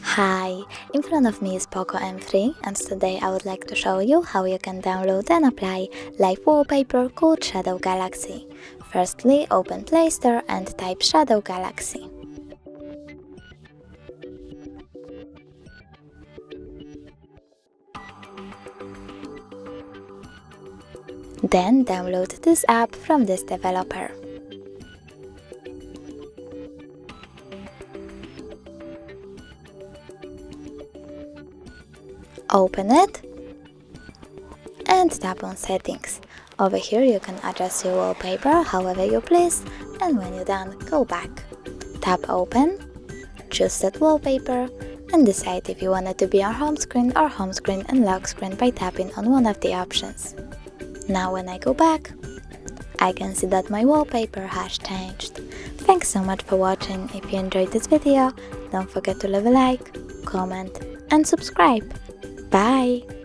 Hi, in front of me is Poco M3 and today I would like to show you how you can download and apply live wallpaper called Shadow Galaxy. Firstly, open Play Store and type Shadow Galaxy. Then download this app from this developer. Open it and tap on Settings. Over here you can adjust your wallpaper however you please, and when you're done, go back. Tap Open, choose that wallpaper and decide if you want it to be on home screen or home screen and lock screen by tapping on one of the options. Now when I go back, I can see that my wallpaper has changed. Thanks so much for watching. If you enjoyed this video, don't forget to leave a like, comment and subscribe. Bye!